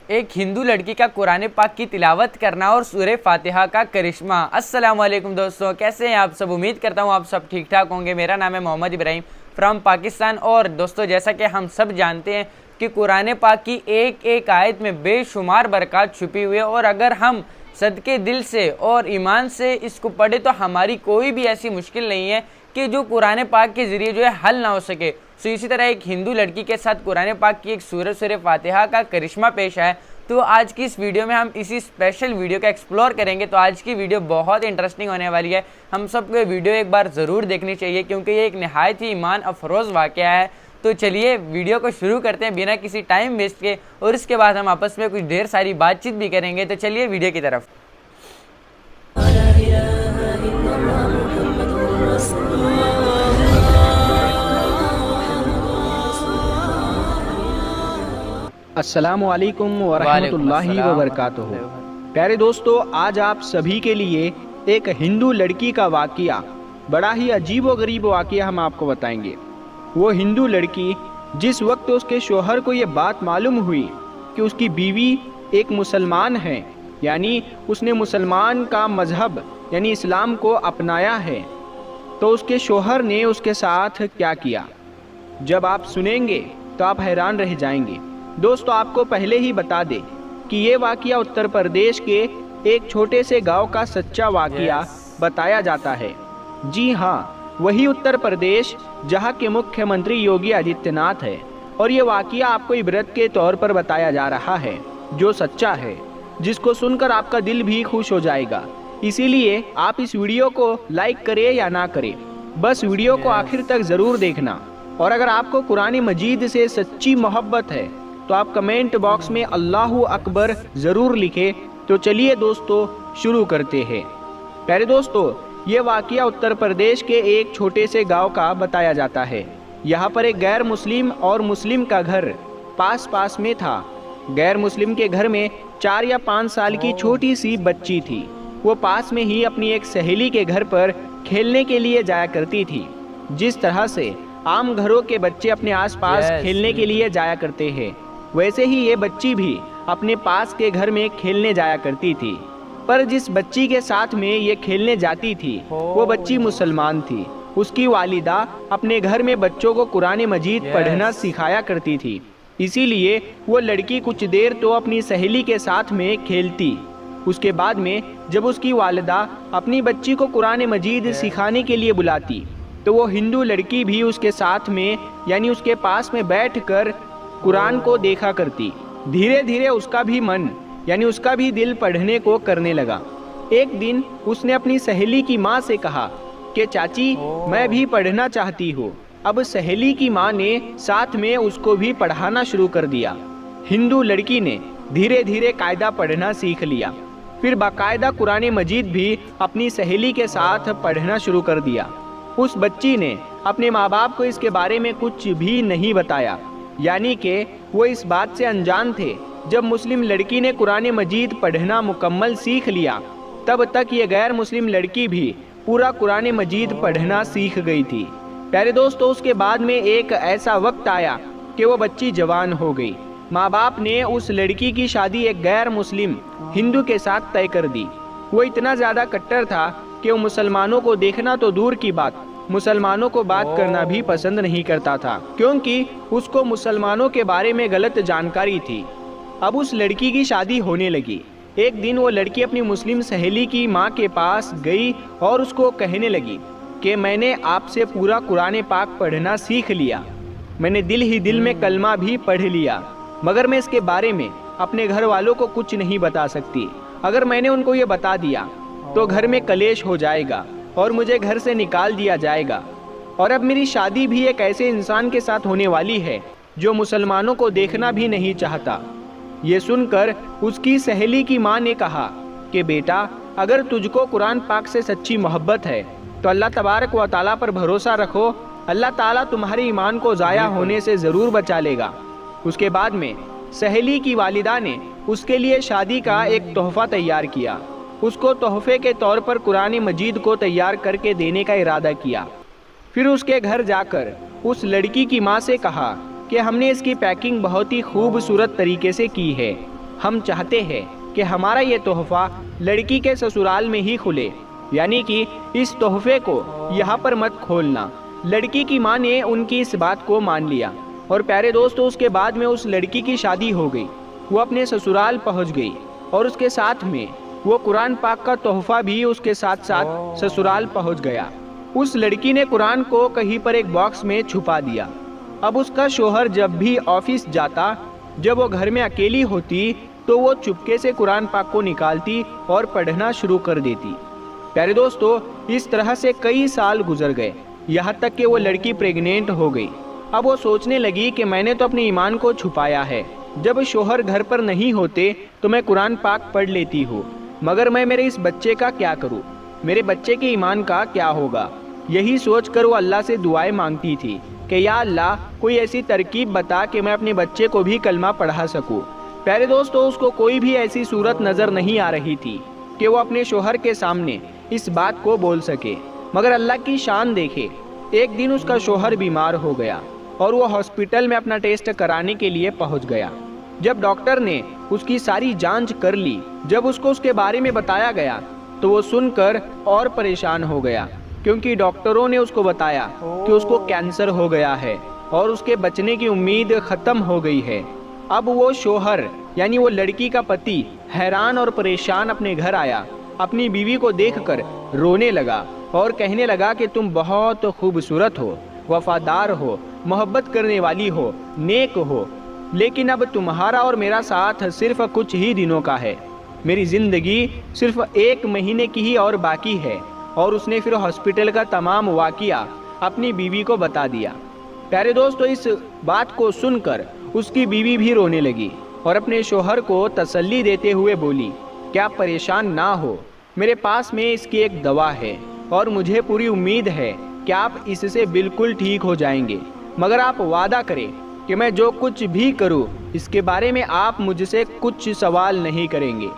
ایک ہندو لڑکی کا قرآن پاک کی تلاوت کرنا اور سورہ فاتحہ کا کرشمہ۔ السلام علیکم دوستوں، کیسے ہیں آپ سب؟ امید کرتا ہوں آپ سب ٹھیک ٹھاک ہوں گے۔ میرا نام ہے محمد ابراہیم فرام پاکستان۔ اور دوستوں، جیسا کہ ہم سب جانتے ہیں کہ قرآن پاک کی ایک ایک آیت میں بے شمار برکات چھپی ہوئی ہے، اور اگر ہم صدقے دل سے اور ایمان سے اس کو پڑھے تو ہماری کوئی بھی ایسی مشکل نہیں ہے کہ جو قرآن پاک کے ذریعے جو ہے حل نہ ہو سکے۔ اسی طرح ایک ہندو لڑکی کے ساتھ قرآن پاک کی ایک سورہ فاتحہ کا کرشمہ پیش آیا، تو آج کی اس ویڈیو میں ہم اسی اسپیشل ویڈیو کا ایکسپلور کریں گے۔ تو آج کی ویڈیو بہت انٹرسٹنگ ہونے والی ہے، ہم سب کو یہ ویڈیو ایک بار ضرور دیکھنی چاہیے کیونکہ یہ ایک نہایت ہی ایمان افروز واقعہ ہے۔ تو چلیے ویڈیو کو شروع کرتے ہیں بنا کسی ٹائم ویسٹ کے، اور اس کے بعد ہم آپس میں کچھ ڈھیر ساری بات چیت بھی کریں گے۔ تو چلیے ویڈیو کی طرف۔ السلام علیکم ورحمۃ اللہ وبرکاتہ۔ پیارے دوستو، آج آپ سبھی کے لیے ایک ہندو لڑکی کا واقعہ، بڑا ہی عجیب و غریب واقعہ ہم آپ کو بتائیں گے۔ وہ ہندو لڑکی جس وقت اس کے شوہر کو یہ بات معلوم ہوئی کہ اس کی بیوی ایک مسلمان ہے، یعنی اس نے مسلمان کا مذہب یعنی اسلام کو اپنایا ہے، تو اس کے شوہر نے اس کے ساتھ کیا کیا، جب آپ سنیں گے تو آپ حیران رہ جائیں گے۔ دوستو، آپ کو پہلے ہی بتا دیں کہ یہ واقعہ اتر پردیش کے ایک چھوٹے سے گاؤں کا سچا واقعہ بتایا جاتا ہے۔ جی ہاں، وہی اتر پردیش جہاں کے مکھیہ منتری یوگی آدتیہ ناتھ ہے، اور یہ واقعہ آپ کو عبرت کے طور پر بتایا جا رہا ہے، جو سچا ہے، جس کو سن کر آپ کا دل بھی خوش ہو جائے گا۔ اسی لیے آپ اس ویڈیو کو لائک کریں یا نہ کریں، بس ویڈیو کو آخر تک ضرور دیکھنا۔ اور اگر آپ کو قرآن مجید سے سچی محبت ہے تو آپ کمنٹ باکس میں اللہ اکبر ضرور لکھیں۔ تو چلیے دوستو شروع کرتے ہیں۔ پیارے دوستو، یہ واقعہ اتر پردیش کے ایک چھوٹے سے گاؤں کا بتایا جاتا ہے۔ یہاں پر ایک غیر مسلم اور مسلم کا گھر پاس میں تھا۔ غیر مسلم کے گھر میں 4 یا 5 سال کی چھوٹی سی بچی تھی۔ وہ پاس میں ہی اپنی ایک سہیلی کے گھر پر کھیلنے کے لیے جایا کرتی تھی، جس طرح سے عام گھروں کے بچے اپنے آس پاس کھیلنے کے لیے جایا کرتے ہیں، ویسے ہی یہ بچی بھی اپنے پاس کے گھر میں کھیلنے جایا کرتی تھی۔ پر جس بچی کے ساتھ میں یہ کھیلنے جاتی تھی وہ بچی مسلمان تھی۔ اس کی والدہ اپنے گھر میں بچوں کو قرآن مجید پڑھنا سکھایا کرتی تھی، اسی لیے وہ لڑکی کچھ دیر تو اپنی سہیلی کے ساتھ میں کھیلتی۔ اس کے بعد میں جب اس کی والدہ اپنی بچی کو قرآن مجید سکھانے کے لیے بلاتی تو وہ ہندو لڑکی بھی اس کے ساتھ میں یعنی اس کے پاس میں بیٹھ کر قرآن کو دیکھا کرتی۔ دھیرے دھیرے اس کا بھی من یعنی اس کا بھی دل پڑھنے کو کرنے لگا۔ ایک دن اس نے اپنی سہیلی کی ماں سے کہا کہ چاچی، میں بھی پڑھنا چاہتی ہوں۔ اب سہیلی کی ماں نے ساتھ میں اس کو بھی پڑھانا شروع کر دیا۔ ہندو لڑکی نے دھیرے دھیرے قاعدہ پڑھنا سیکھ لیا، پھر باقاعدہ قرآن مجید بھی اپنی سہیلی کے ساتھ پڑھنا شروع کر دیا۔ اس بچی نے اپنے ماں باپ کو اس کے بارے میں کچھ بھی نہیں بتایا، یعنی کہ وہ اس بات سے انجان تھے۔ جب مسلم لڑکی نے قرآن مجید پڑھنا مکمل سیکھ لیا، تب تک یہ غیر مسلم لڑکی بھی پورا قرآن مجید پڑھنا سیکھ گئی تھی۔ پیارے دوستو، اس کے بعد میں ایک ایسا وقت آیا کہ وہ بچی جوان ہو گئی۔ ماں باپ نے اس لڑکی کی شادی ایک غیر مسلم ہندو کے ساتھ طے کر دی۔ وہ اتنا زیادہ کٹر تھا کہ وہ مسلمانوں کو دیکھنا تو دور کی بات، مسلمانوں کو بات کرنا بھی پسند نہیں کرتا تھا، کیونکہ اس کو مسلمانوں کے بارے میں غلط جانکاری تھی۔ اب اس لڑکی کی شادی ہونے لگی۔ ایک دن وہ لڑکی اپنی مسلم سہیلی کی ماں کے پاس گئی اور اس کو کہنے لگی کہ میں نے آپ سے پورا قرآن پاک پڑھنا سیکھ لیا، میں نے دل ہی دل میں کلمہ بھی پڑھ لیا، مگر میں اس کے بارے میں اپنے گھر والوں کو کچھ نہیں بتا سکتی۔ اگر میں نے ان کو یہ بتا دیا تو گھر میں کلیش ہو جائے گا اور مجھے گھر سے نکال دیا جائے گا، اور اب میری شادی بھی ایک ایسے انسان کے ساتھ ہونے والی ہے جو مسلمانوں کو دیکھنا بھی نہیں چاہتا۔ یہ سن کر اس کی سہیلی کی ماں نے کہا کہ بیٹا، اگر تجھ کو قرآن پاک سے سچی محبت ہے تو اللہ تبارک و تعالیٰ پر بھروسہ رکھو، اللہ تعالیٰ تمہارے ایمان کو ضائع ہونے سے ضرور بچا لے گا۔ اس کے بعد میں سہیلی کی والدہ نے اس کے لیے شادی کا ایک تحفہ تیار کیا۔ اس کو تحفے کے طور پر قرآن مجید کو تیار کر کے دینے کا ارادہ کیا۔ پھر اس کے گھر جا کر اس لڑکی کی ماں سے کہا کہ ہم نے اس کی پیکنگ بہت ہی خوبصورت طریقے سے کی ہے، ہم چاہتے ہیں کہ ہمارا یہ تحفہ لڑکی کے سسرال میں ہی کھلے، یعنی کہ اس تحفے کو یہاں پر مت کھولنا۔ لڑکی کی ماں نے ان کی اس بات کو مان لیا، اور پیارے دوستو اس کے بعد میں اس لڑکی کی شادی ہو گئی، وہ اپنے سسرال پہنچ گئی، اور اس کے ساتھ میں وہ قرآن پاک کا تحفہ بھی اس کے ساتھ ساتھ سسرال پہنچ گیا۔ اس لڑکی نے قرآن کو کہیں پر ایک باکس میں چھپا دیا۔ اب اس کا شوہر جب بھی آفس جاتا، جب وہ گھر میں اکیلی ہوتی تو وہ چپکے سے قرآن پاک کو نکالتی اور پڑھنا شروع کر دیتی۔ پیارے دوستو اس طرح سے کئی سال گزر گئے، یہاں تک کہ وہ لڑکی پریگنینٹ ہو گئی۔ اب وہ سوچنے لگی کہ میں نے تو اپنے ایمان کو چھپایا ہے، جب شوہر گھر پر نہیں ہوتے تو میں قرآن پاک پڑھ لیتی ہوں، مگر میں میرے اس بچے کا کیا کروں، میرے بچے کے ایمان کا کیا ہوگا؟ یہی سوچ کر وہ اللہ سے دعائیں مانگتی تھی کہ یا اللہ کوئی ایسی ترکیب بتا کہ میں اپنے بچے کو بھی کلمہ پڑھا سکوں۔ پیارے دوستو اس کو کوئی بھی ایسی صورت نظر نہیں آ رہی تھی کہ وہ اپنے شوہر کے سامنے اس بات کو بول سکے، مگر اللہ کی شان دیکھے، ایک دن اس کا شوہر بیمار ہو گیا اور وہ ہاسپٹل میں اپنا ٹیسٹ کرانے کے لیے پہنچ گیا۔ جب ڈاکٹر نے اس کی ساری جانچ کر لی، جب اس کو اس کے بارے میں بتایا گیا تو وہ سن کر اور پریشان ہو گیا، کیونکہ ڈاکٹروں نے اس کو بتایا کہ اس کو کینسر ہو گیا ہے اور اس کے بچنے کی امید ختم ہو گئی ہے۔ اب وہ شوہر یعنی وہ لڑکی کا پتی حیران اور پریشان اپنے گھر آیا، اپنی بیوی کو دیکھ کر رونے لگا اور کہنے لگا کہ تم بہت خوبصورت ہو، وفادار ہو، محبت کرنے والی ہو، نیک ہو، لیکن اب تمہارا اور میرا ساتھ صرف کچھ ہی دنوں کا ہے، میری زندگی صرف 1 مہینے کی ہی اور باقی ہے۔ اور اس نے پھر ہاسپٹل کا تمام واقعہ اپنی بیوی کو بتا دیا۔ پیارے دوستو اس بات کو سن کر اس کی بیوی بھی رونے لگی اور اپنے شوہر کو تسلی دیتے ہوئے بولی کہ آپ پریشان نہ ہو، میرے پاس میں اس کی ایک دوا ہے اور مجھے پوری امید ہے کہ آپ اس سے بالکل ٹھیک ہو جائیں گے، مگر آپ وعدہ کریں کہ میں جو کچھ بھی کروں اس کے بارے میں آپ مجھ سے کچھ سوال نہیں کریں گے۔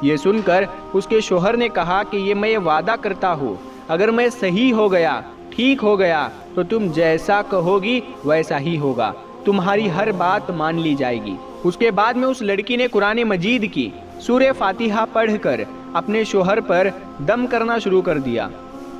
یہ سن کر اس کے شوہر نے کہا کہ یہ میں وعدہ کرتا ہوں، اگر میں صحیح ہو گیا، ٹھیک ہو گیا تو تم جیسا کہو گی ویسا ہی ہوگا، تمہاری ہر بات مان لی جائے گی۔ اس کے بعد میں اس لڑکی نے قرآن مجید کی سورہ فاتحہ پڑھ کر اپنے شوہر پر دم کرنا شروع کر دیا،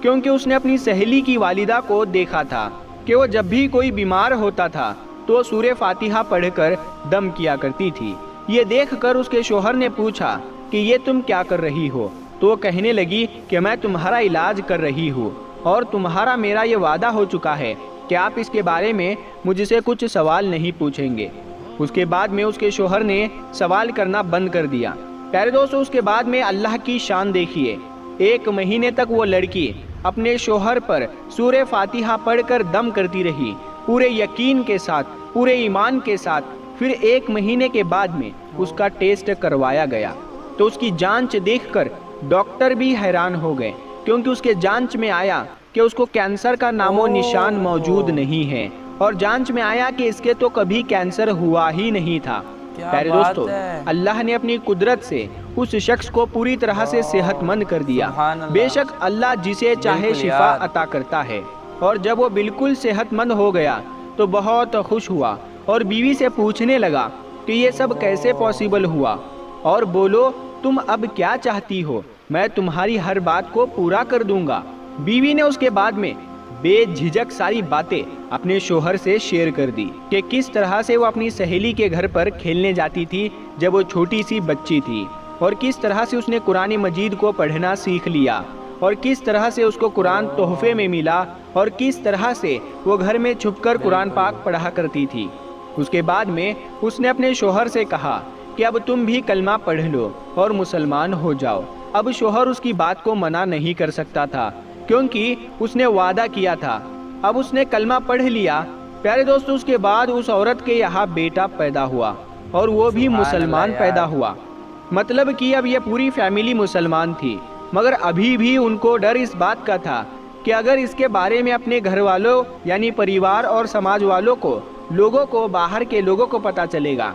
کیونکہ اس نے اپنی سہیلی کی والدہ کو دیکھا تھا کہ وہ جب بھی کوئی بیمار ہوتا تھا تو وہ سورہ فاتحہ پڑھ کر دم کیا کرتی تھی۔ یہ دیکھ کر اس کے شوہر نے پوچھا کہ یہ تم کیا کر رہی ہو؟ تو وہ کہنے لگی کہ میں تمہارا علاج کر رہی ہوں اور تمہارا میرا یہ وعدہ ہو چکا ہے کہ آپ اس کے بارے میں مجھ سے کچھ سوال نہیں پوچھیں گے۔ اس کے بعد میں اس کے شوہر نے سوال کرنا بند کر دیا۔ پیارے دوستو اس کے بعد میں اللہ کی شان دیکھیے، 1 مہینے تک وہ لڑکی اپنے شوہر پر سورہ فاتحہ پڑھ کر دم کرتی رہی، پورے یقین کے ساتھ، پورے ایمان کے ساتھ۔ پھر 1 مہینے کے بعد میں اس کا ٹیسٹ کروایا گیا تو اس کی جانچ دیکھ کر ڈاکٹر بھی حیران ہو گئے، کیونکہ اس کے جانچ میں آیا کہ اس کو کینسر کا نام و نشان موجود نہیں ہے، اور جانچ میں آیا کہ اس کے تو کبھی کینسر ہوا ہی نہیں تھا۔ پیارے دوستو اللہ نے اپنی قدرت سے اس شخص کو پوری طرح سے صحت مند کر دیا۔ بے شک اللہ جسے چاہے شفا عطا کرتا ہے، اور جب وہ بالکل صحت مند ہو گیا تو بہت خوش ہوا اور بیوی سے پوچھنے لگا کہ یہ سب کیسے پاسبل ہوا، اور بولو تم اب کیا چاہتی ہو، میں تمہاری ہر بات کو پورا کر دوں گا۔ بیوی نے اس کے بعد میں بے جھجک ساری باتیں اپنے شوہر سے شیئر کر دی کہ کس طرح سے وہ اپنی سہیلی کے گھر پر کھیلنے جاتی تھی جب وہ چھوٹی سی بچی تھی، اور کس طرح سے اس نے قرآن مجید کو پڑھنا سیکھ لیا، اور کس طرح سے اس کو قرآن تحفے میں ملا، اور کس طرح سے وہ گھر میں چھپ کر قرآن پاک پڑھا کرتی تھی۔ اس کے بعد میں اس نے اپنے شوہر سے کہا کہ اب تم بھی کلمہ پڑھ لو اور مسلمان ہو جاؤ۔ اب شوہر اس کی بات کو منع نہیں کر سکتا تھا، کیونکہ اس نے وعدہ کیا تھا۔ اب اس نے کلمہ پڑھ لیا۔ پیارے دوستو اس کے بعد اس عورت کے یہاں بیٹا پیدا ہوا اور وہ بھی مسلمان پیدا ہوا، مطلب کہ اب یہ پوری فیملی مسلمان تھی، مگر ابھی بھی ان کو ڈر اس بات کا تھا کہ اگر اس کے بارے میں اپنے گھر والوں یعنی پریوار اور سماج والوں کو، لوگوں کو، باہر کے لوگوں کو پتہ چلے گا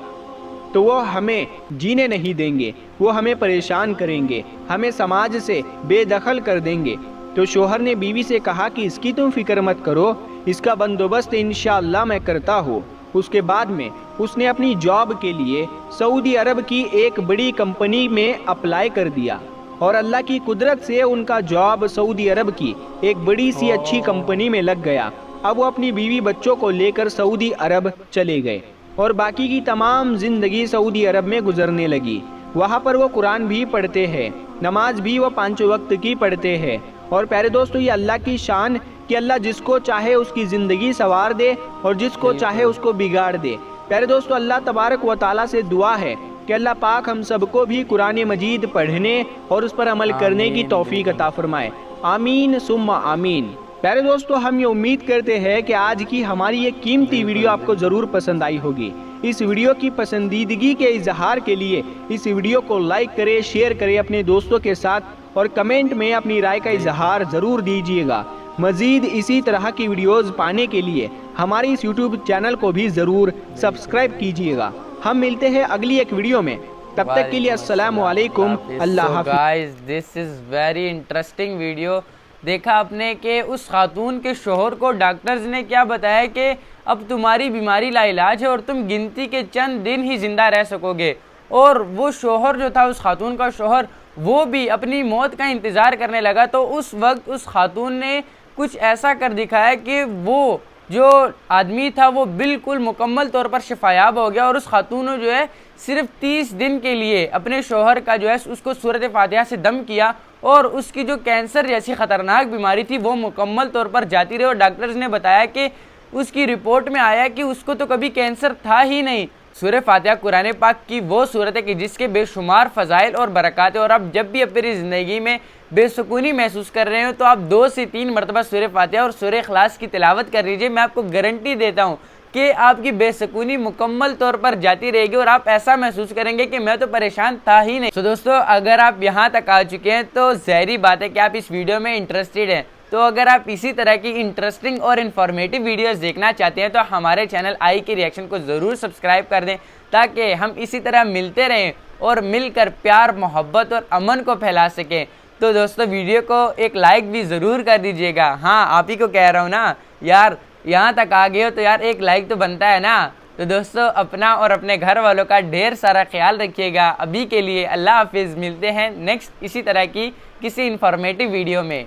تو وہ ہمیں جینے نہیں دیں گے، وہ ہمیں پریشان کریں گے، ہمیں سماج سے بے دخل کر دیں گے۔ تو شوہر نے بیوی سے کہا کہ اس کی تم فکر مت کرو، اس کا بندوبست انشاءاللہ میں کرتا ہوں۔ اس کے بعد میں اس نے اپنی جاب کے لیے سعودی عرب کی ایک بڑی کمپنی میں اپلائی کر دیا، اور اللہ کی قدرت سے ان کا جاب سعودی عرب کی ایک بڑی سی اچھی کمپنی میں لگ گیا۔ اب وہ اپنی بیوی بچوں کو لے کر سعودی عرب چلے گئے اور باقی کی تمام زندگی سعودی عرب میں گزرنے لگی۔ وہاں پر وہ قرآن بھی پڑھتے ہیں، نماز بھی وہ 5 وقت کی پڑھتے ہیں۔ اور پیارے دوستو، یہ اللہ کی شان کہ اللہ جس کو چاہے اس کی زندگی سنوار دے اور جس کو چاہے اس کو بگاڑ دے۔ پیارے دوستو، اللہ تبارک و تعالیٰ سے دعا ہے کہ اللہ پاک ہم سب کو بھی قرآن مجید پڑھنے اور اس پر عمل کرنے کی توفیق عطا فرمائے، آمین ثم آمین۔ پیارے دوستو، ہم یہ امید کرتے ہیں کہ آج کی ہماری یہ قیمتی ویڈیو آپ کو ضرور پسند آئی ہوگی۔ اس ویڈیو کی پسندیدگی کے اظہار کے لیے اس ویڈیو کو لائک کرے، شیئر کرے اپنے دوستوں کے ساتھ، اور کمنٹ میں اپنی رائے کا اظہار ضرور دیجیے گا۔ مزید اسی طرح کی ویڈیوز پانے کے لیے ہماری اس یوٹیوب چینل کو بھی ضرور سبسکرائب کیجیے گا۔ ہم ملتے ہیں اگلی ایک ویڈیو میں، تب تک کے لیے السلام علیکم، اللہ حافظ۔ Guys this is very interesting video. دیکھا آپ نے کہ اس خاتون کے شوہر کو ڈاکٹرز نے کیا بتایا کہ اب تمہاری بیماری لا علاج ہے اور تم گنتی کے چند دن ہی زندہ رہ سکو گے، اور وہ شوہر جو تھا، اس خاتون کا شوہر، وہ بھی اپنی موت کا انتظار کرنے لگا۔ تو اس وقت اس خاتون نے کچھ ایسا کر دکھایا کہ وہ جو آدمی تھا وہ بالکل مکمل طور پر شفایاب ہو گیا، اور اس خاتون نے جو ہے صرف 30 دن کے لیے اپنے شوہر کا جو ہے اس کو سورۃ فاتحہ سے دم کیا، اور اس کی جو کینسر جیسی خطرناک بیماری تھی وہ مکمل طور پر جاتی رہی۔ اور ڈاکٹرز نے بتایا کہ اس کی رپورٹ میں آیا کہ اس کو تو کبھی کینسر تھا ہی نہیں۔ سورہ فاتحہ قرآن پاک کی وہ سورت ہے کہ جس کے بے شمار فضائل اور برکات ہیں، اور آپ جب بھی اپنی زندگی میں بے سکونی محسوس کر رہے ہو تو آپ 2 سے 3 مرتبہ سورہ فاتحہ اور سورہ اخلاص کی تلاوت کر لیجئے۔ میں آپ کو گارنٹی دیتا ہوں کہ آپ کی بے سکونی مکمل طور پر جاتی رہے گی، اور آپ ایسا محسوس کریں گے کہ میں تو پریشان تھا ہی نہیں۔ تو دوستو، اگر آپ یہاں تک آ چکے ہیں تو ظاہری بات ہے کہ آپ اس ویڈیو میں انٹرسٹڈ ہیں۔ تو اگر آپ اسی طرح کی انٹرسٹنگ اور انفارمیٹیو ویڈیوز دیکھنا چاہتے ہیں تو ہمارے چینل آئی کے ریئیکشن کو ضرور سبسکرائب کر دیں، تاکہ ہم اسی طرح ملتے رہیں اور مل کر پیار، محبت اور امن کو پھیلا سکیں۔ تو دوستو، ویڈیو کو ایک لائک بھی ضرور کر دیجئے گا۔ ہاں، آپ ہی کو کہہ رہا ہوں نا یار، یہاں تک آ گئے ہو تو یار ایک لائک تو بنتا ہے نا۔ تو دوستو، اپنا اور اپنے گھر والوں کا ڈھیر سارا خیال رکھیے گا۔ ابھی کے لیے اللہ حافظ، ملتے ہیں نیکسٹ اسی طرح کی کسی انفارمیٹیو ویڈیو میں۔